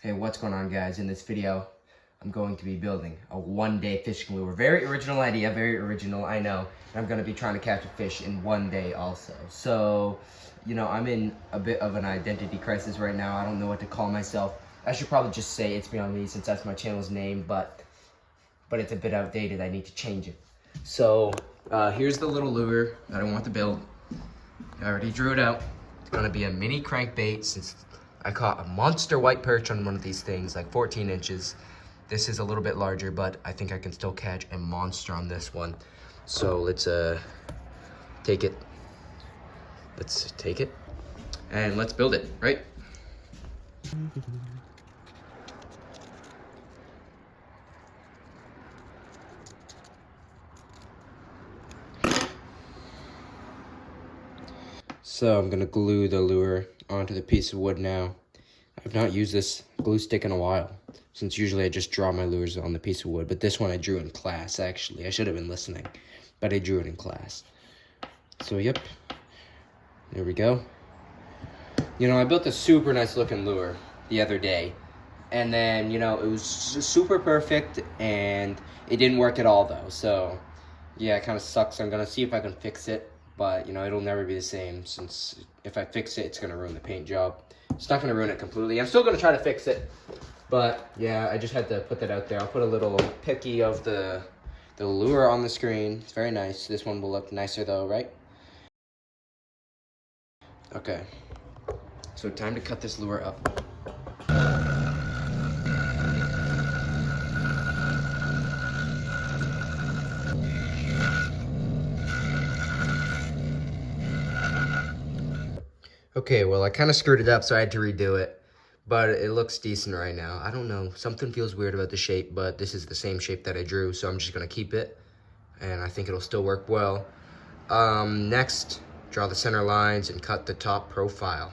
Hey, what's going on, guys? In this video, I'm going to be building a one-day fishing lure. Very original idea, very original, I know. I'm going to be trying to catch a fish in one day also. So, I'm in a bit of an identity crisis right now. I don't know what to call myself. I should probably just say It's Beyond Me since that's my channel's name, but it's a bit outdated. I need to change it. So, here's the little lure that I want to build. I already drew it out. It's gonna be a mini crankbait since I caught a monster white perch on one of these things, like 14 inches. This is a little bit larger, but I think I can still catch a monster on this one. So let's take it. Let's take it and let's build it, right? So I'm gonna glue the lure onto the piece of wood now. I've not used this glue stick in a while, since usually I just draw my lures on the piece of wood, but this one I drew in class, actually. I should have been listening, but I drew it in class. So, yep, there we go. I built a super nice looking lure the other day, and then, it was super perfect, and it didn't work at all, though, so, yeah, it kind of sucks. I'm going to see if I can fix it, but, it'll never be the same, since if I fix it, it's going to ruin the paint job. It's not going to ruin it completely. I'm still going to try to fix it, but, yeah, I just had to put that out there. I'll put a little picky of the lure on the screen. It's very nice. This one will look nicer, though, right? Okay, so time to cut this lure up. Okay, well, I kind of screwed it up, so I had to redo it, but it looks decent right now. I don't know, something feels weird about the shape, but this is the same shape that I drew, so I'm just gonna keep it, and I think it'll still work well. Next, draw the center lines and cut the top profile.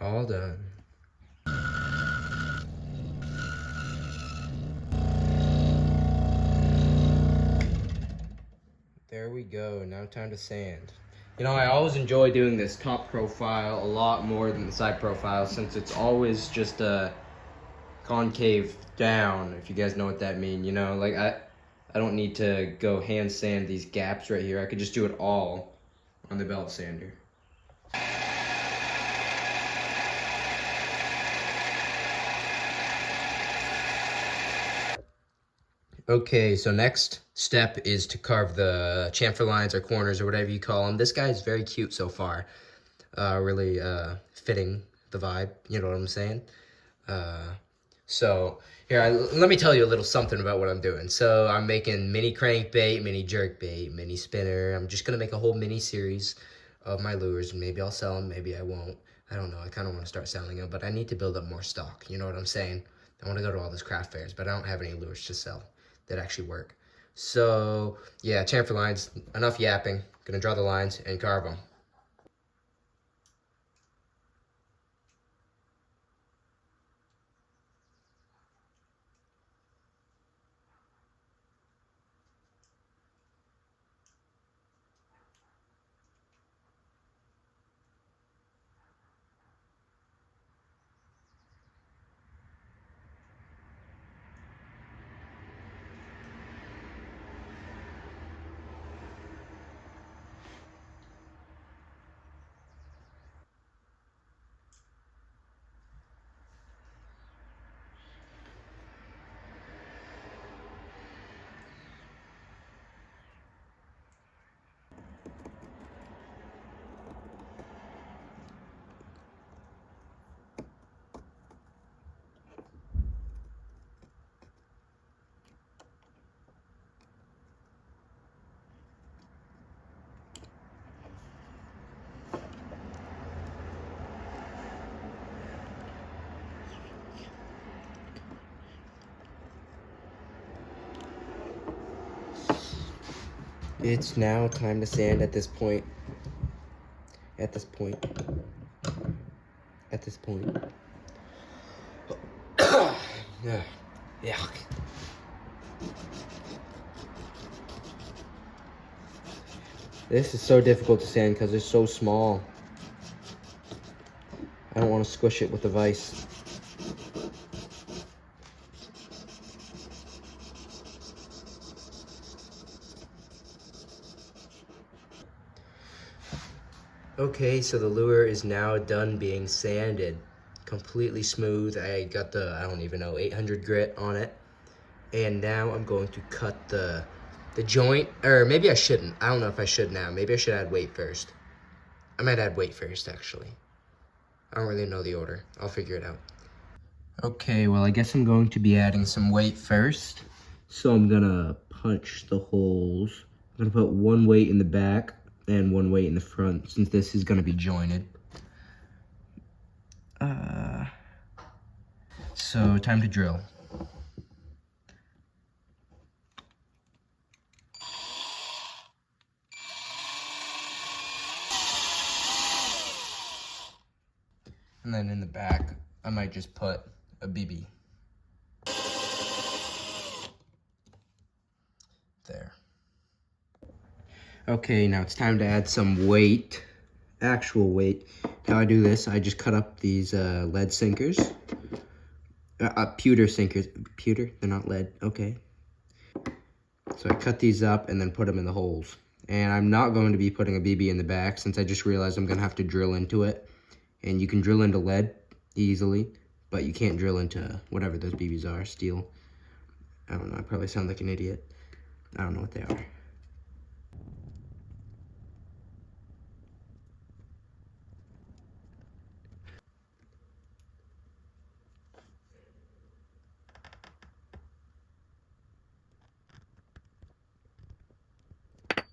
All done. There we go, now time to sand. I always enjoy doing this top profile a lot more than the side profile since it's always just a concave down, if you guys know what that means. Like I don't need to go hand sand these gaps right here. I could just do it all on the belt sander. Okay, so next step is to carve the chamfer lines or corners or whatever you call them. This guy is very cute so far. Really fitting the vibe, you know what I'm saying? So here, let me tell you a little something about what I'm doing. So I'm making mini crankbait, mini jerkbait, mini spinner. I'm just gonna make a whole mini series of my lures. Maybe I'll sell them, maybe I won't. I don't know. I kind of want to start selling them, but I need to build up more stock. You know what I'm saying? I want to go to all those craft fairs, but I don't have any lures to sell that actually work. So yeah, chamfer lines. Enough yapping. Gonna draw the lines and carve them. It's now time to sand at this point. At this point. At this point. Yeah. Yuck. This is so difficult to sand because it's so small. I don't want to squish it with the vise. Okay, so the lure is now done being sanded. Completely smooth. I got the, I don't even know, 800 grit on it. And now I'm going to cut the joint, or maybe I shouldn't. I don't know if I should now. Maybe I should add weight first. I might add weight first, actually. I don't really know the order. I'll figure it out. Okay, well, I guess I'm going to be adding some weight first. So I'm gonna punch the holes. I'm gonna put one weight in the back and one weight in the front, since this is gonna be jointed. So time to drill. And then in the back, I might just put a BB. There. Okay, now it's time to add some weight, actual weight. How I do this, I just cut up these lead sinkers. Pewter sinkers. Pewter? They're not lead. Okay. So I cut these up and then put them in the holes. And I'm not going to be putting a BB in the back since I just realized I'm going to have to drill into it. And you can drill into lead easily, but you can't drill into whatever those BBs are, steel. I don't know, I probably sound like an idiot. I don't know what they are.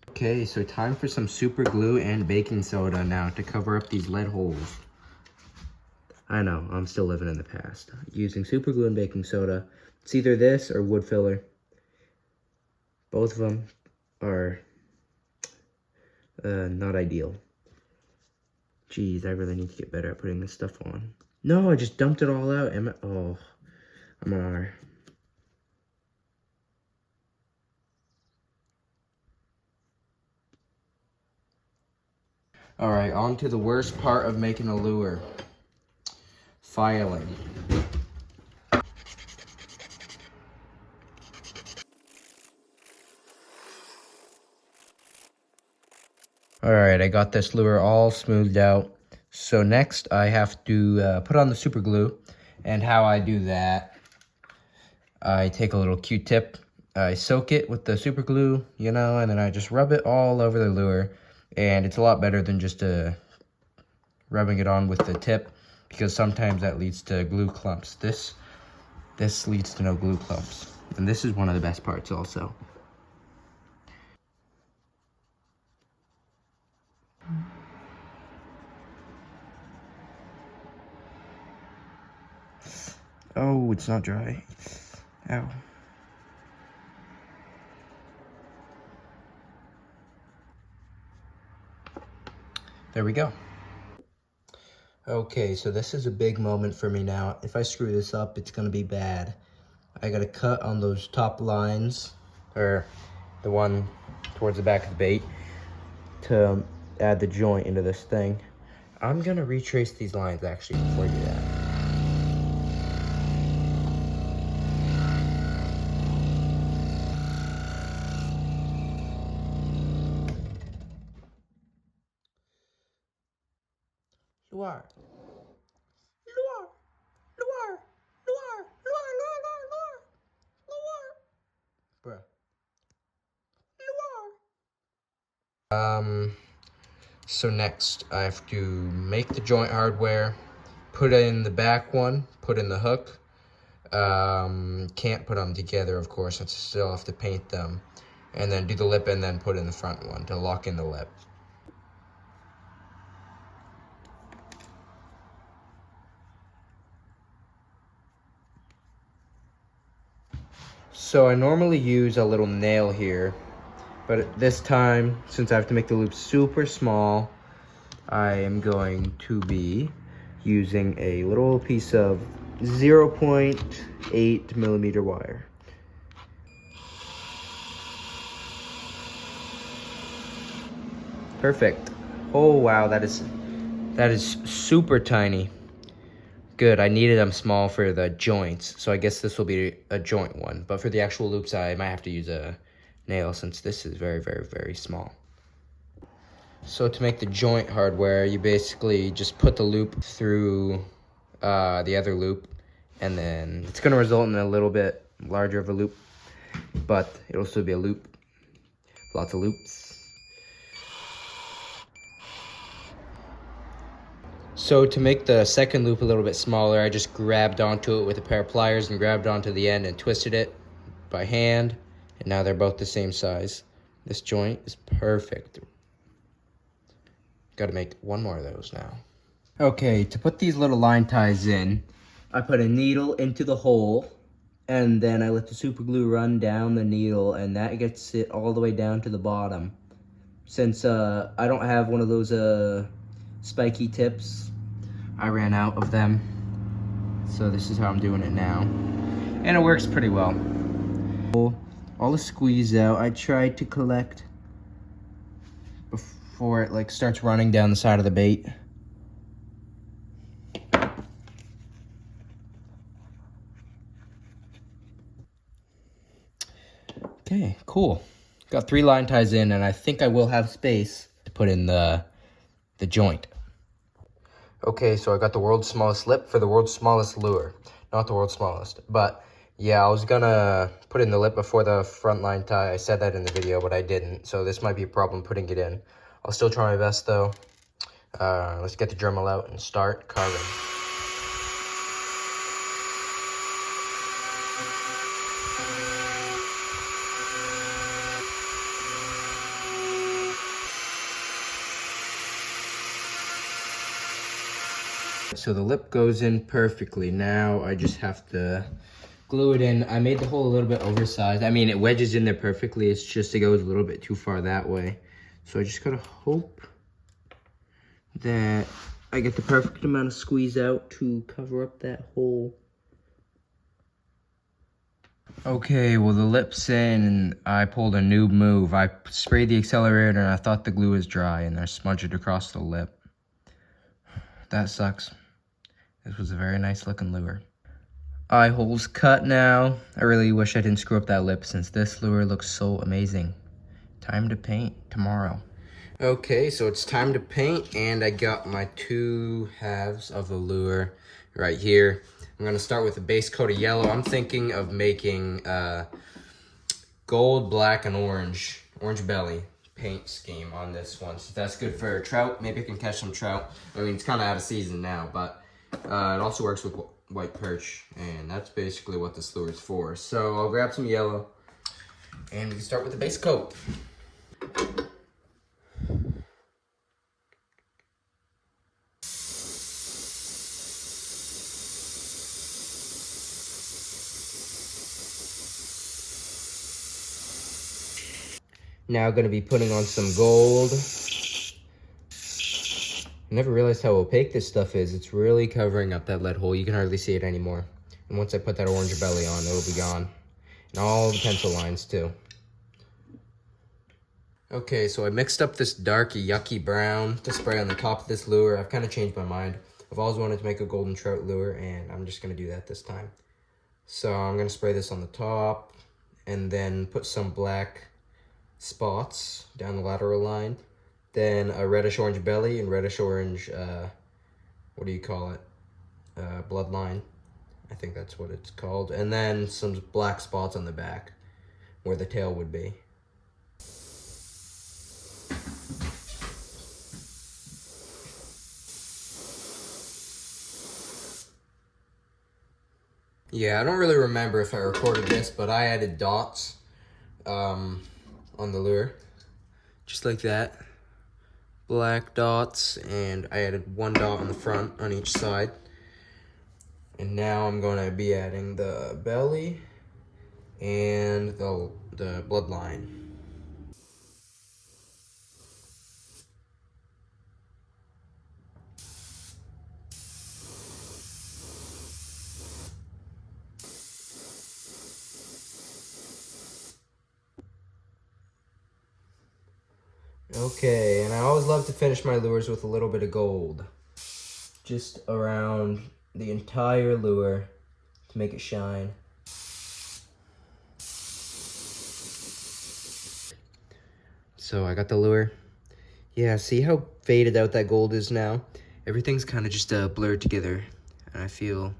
Okay, so time for some super glue and baking soda now to cover up these lead holes. I know, I'm still living in the past. Using super glue and baking soda. It's either this or wood filler. Both of them are not ideal. Jeez, I really need to get better at putting this stuff on. No, I just dumped it all out. Oh, I'm an R. All right, on to the worst part of making a lure. Filing. All right, I got this lure all smoothed out. So next I have to put on the super glue. And how I do that, I take a little Q-tip, I soak it with the super glue, you know, and then I just rub it all over the lure. And it's a lot better than just rubbing it on with the tip, because sometimes that leads to glue clumps. This leads to no glue clumps. And this is one of the best parts also. Oh, it's not dry. Ow. There we go. Okay, so this is a big moment for me now. If I screw this up, it's gonna be bad. I gotta cut on those top lines, or the one towards the back of the bait, to add the joint into this thing. I'm gonna retrace these lines actually before I do that. Luar. Luar. Luar. Luar. Luar. Luar. Luar. Luar. Bruh. Luar. So next I have to make the joint hardware, put in the back one, put in the hook. Can't put them together, of course, I still have to paint them. And then do the lip and then put in the front one to lock in the lip. So I normally use a little nail here But this time, since I have to make the loop super small, I am going to be using a little piece of 0.8 millimeter wire. Perfect. Oh wow, that is super tiny. Good, I needed them small for the joints, so I guess this will be a joint one. But for the actual loops, I might have to use a nail since this is very, very, very small. So to make the joint hardware, you basically just put the loop through the other loop, and then it's going to result in a little bit larger of a loop, but it'll still be a loop. Lots of loops. So to make the second loop a little bit smaller, I just grabbed onto it with a pair of pliers and grabbed onto the end and twisted it by hand, and now they're both the same size. This joint is perfect. Got to make one more of those now. Okay, to put these little line ties in, I put a needle into the hole, and then I let the super glue run down the needle, and that gets it all the way down to the bottom. Since I don't have one of those spiky tips, I ran out of them, so this is how I'm doing it now, and it works pretty well. All the squeeze out, I tried to collect before it like starts running down the side of the bait. Okay, cool. Got 3 line ties in, and I think I will have space to put in the joint. Okay, so I got the world's smallest lip for the world's smallest lure. Not the world's smallest, but yeah, I was gonna put in the lip before the front line tie. I said that in the video, but I didn't, so this might be a problem putting it in. I'll still try my best though. Let's get the Dremel out and start carving. So the lip goes in perfectly. Now I just have to glue it in. I made the hole a little bit oversized. I mean, it wedges in there perfectly. It's just it goes a little bit too far that way. So I just gotta hope that I get the perfect amount of squeeze out to cover up that hole. Okay, well the lip's in and I pulled a noob move. I sprayed the accelerator and I thought the glue was dry and I smudged it across the lip. That sucks. This was a very nice looking lure. Eye hole's cut now. I really wish I didn't screw up that lip since this lure looks so amazing. Time to paint tomorrow. Okay, so it's time to paint and I got my 2 halves of the lure right here. I'm gonna start with a base coat of yellow. I'm thinking of making gold, black, and orange belly paint scheme on this one. So if that's good for trout, maybe I can catch some trout. I mean, it's kind of out of season now, but it also works with white perch, and that's basically what this lure is for. So I'll grab some yellow, and we can start with the base coat. Now gonna be putting on some gold. I never realized how opaque this stuff is. It's really covering up that lead hole. You can hardly see it anymore. And once I put that orange belly on, it'll be gone. And all the pencil lines too. Okay, so I mixed up this dark, yucky brown to spray on the top of this lure. I've kind of changed my mind. I've always wanted to make a golden trout lure, and I'm just gonna do that this time. So I'm gonna spray this on the top, and then put some black spots down the lateral line, then a reddish orange belly and reddish orange what do you call it, bloodline, I think that's what it's called, and then some black spots on the back where the tail would be. Yeah, I don't really remember if I recorded this, but I added dots on the lure, just like that. Black dots, and I added 1 dot on the front on each side. And now I'm going to be adding the belly and the bloodline. Okay, and I always love to finish my lures with a little bit of gold. Just around the entire lure to make it shine. So I got the lure. Yeah, see how faded out that gold is now? Everything's kind of just blurred together. And I feel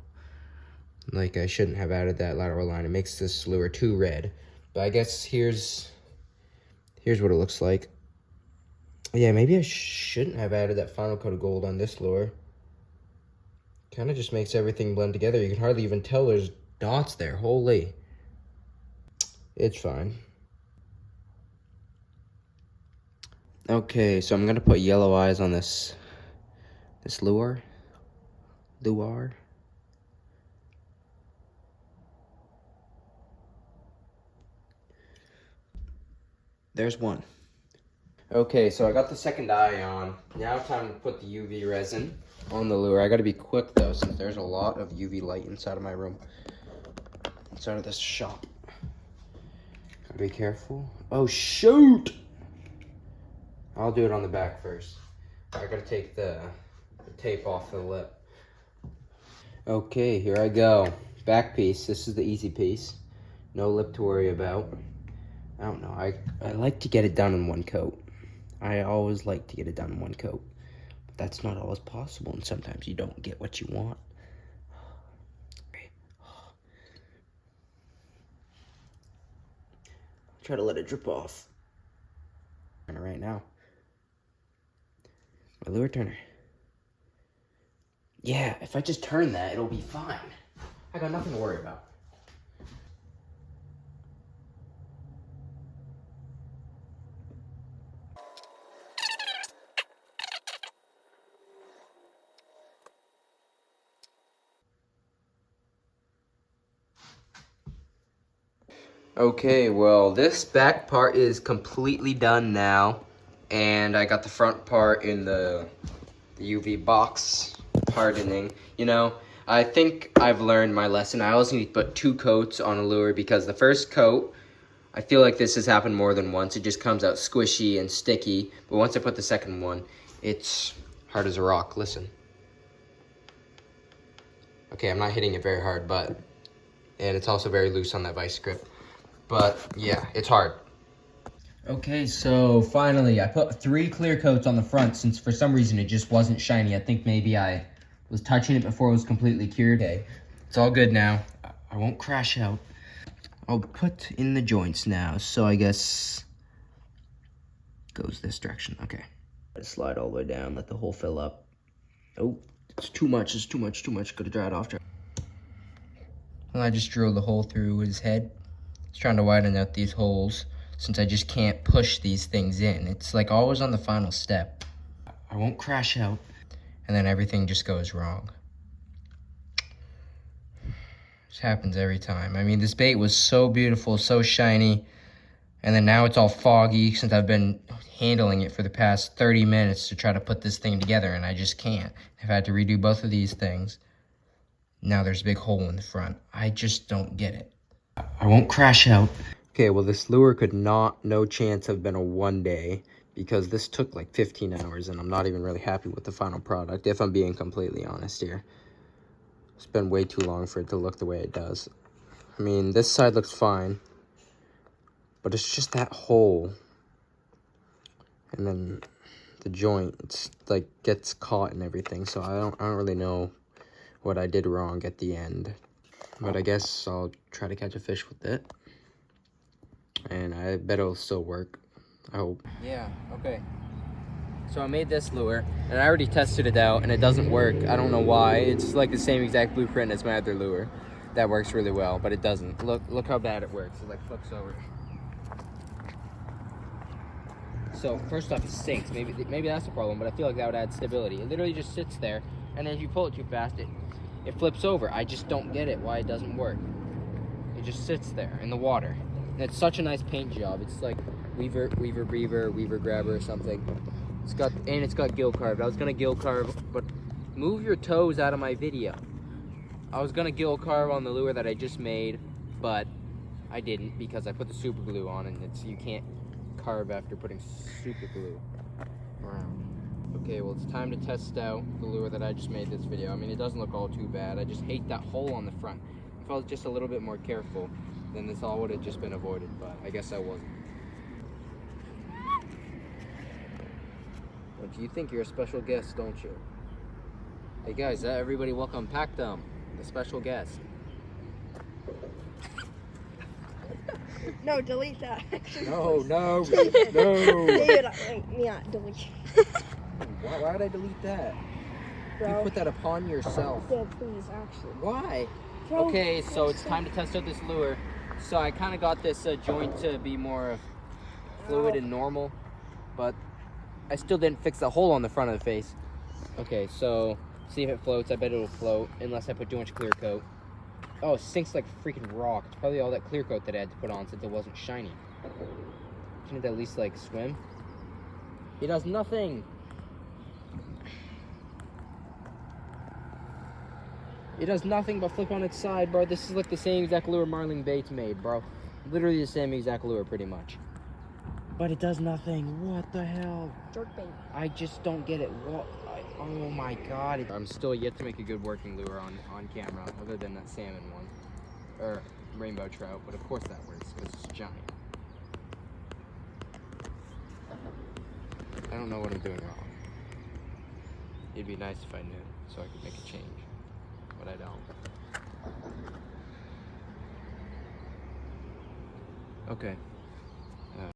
like I shouldn't have added that lateral line. It makes this lure too red. But I guess here's what it looks like. Yeah, maybe I shouldn't have added that final coat of gold on this lure. Kind of just makes everything blend together. You can hardly even tell there's dots there. Holy. It's fine. Okay, so I'm gonna put yellow eyes on this lure. There's one. Okay, so I got the second eye on. Now time to put the UV resin on the lure. I gotta be quick though, since there's a lot of UV light inside of my room. Inside of this shop. Gotta be careful. Oh shoot! I'll do it on the back first. I gotta take the tape off the lip. Okay, here I go. Back piece. This is the easy piece. No lip to worry about. I don't know. I like to get it done in one coat. I always like to get it done in one coat. But that's not always possible, and sometimes you don't get what you want. Okay. Try to let it drip off. Right now. My lure turner. Yeah, if I just turn that, it'll be fine. I got nothing to worry about. Okay, well, this back part is completely done now. And I got the front part in the UV box hardening. You know, I think I've learned my lesson. I always need to put 2 coats on a lure because the first coat, I feel like this has happened more than once. It just comes out squishy and sticky. But once I put the second one, it's hard as a rock. Listen. Okay, I'm not hitting it very hard, and it's also very loose on that vice grip. But yeah, it's hard. Okay, so finally, I put 3 clear coats on the front since for some reason it just wasn't shiny. I think maybe I was touching it before it was completely cured. Okay, it's all good now. I won't crash out. I'll put in the joints now, so I guess goes this direction. Okay. Slide all the way down, let the hole fill up. Oh, it's too much, Gotta dry it off. Well, I just drilled the hole through his head. Just trying to widen out these holes since I just can't push these things in. It's like always on the final step. I won't crash out, and then everything just goes wrong. This happens every time. I mean, this bait was so beautiful, so shiny, and then now it's all foggy since I've been handling it for the past 30 minutes to try to put this thing together, and I just can't. I've had to redo both of these things. Now there's a big hole in the front. I just don't get it. I won't crash out. Okay, well, this lure could no chance have been a 1 day because this took like 15 hours and I'm not even really happy with the final product, if I'm being completely honest here. It's been way too long for it to look the way it does. I mean, this side looks fine, but it's just that hole. And then the joint, it's like gets caught and everything, so I don't really know what I did wrong at the end. But I guess I'll try to catch a fish with it. And I bet it'll still work. I hope. Yeah, okay. So I made this lure, and I already tested it out, and it doesn't work. I don't know why. It's like the same exact blueprint as my other lure. That works really well, but it doesn't. Look how bad it works. It like flips over. So first off, it sinks. Maybe that's the problem, but I feel like that would add stability. It literally just sits there, and then if you pull it too fast, it flips over. I just don't get it why it doesn't work. It just sits there in the water. And it's such a nice paint job. It's like Weaver Grabber or something. It's got gill carved. I was gonna gill carve, but move your toes out of my video. I was gonna gill carve on the lure that I just made, but I didn't because I put the super glue on and you can't carb after putting super glue around. Okay, well, it's time to test out the lure that I just made this video. I mean, it doesn't look all too bad. I just hate that hole on the front. If I was just a little bit more careful, then this all would have just been avoided, but I guess I wasn't. But you think you're a special guest, don't you? Hey guys, everybody welcome Pactum, the special guest. No, delete that. No. David, yeah, delete. Why would I delete that? Bro. You put that upon yourself. Yeah, please, actually. Why? Bro, Okay, so it's time to test out this lure. So I kind of got this joint to be more fluid and normal, but I still didn't fix the hole on the front of the face. Okay, so see if it floats. I bet it'll float unless I put too much clear coat. Oh, it sinks like freaking rock. It's probably all that clear coat that I had to put on since it wasn't shiny. Shouldn't it at least like swim? It does nothing. It does nothing but flip on its side, bro. This is like the same exact lure Marlin Baits made, bro. Literally the same exact lure, pretty much. But it does nothing. What the hell? Jerk bait. I just don't get it. Oh my god. I'm still yet to make a good working lure on camera, other than that salmon one. Or rainbow trout, but of course that works, because it's giant. I don't know what I'm doing wrong. It'd be nice if I knew, so I could make a change. But I don't. Okay.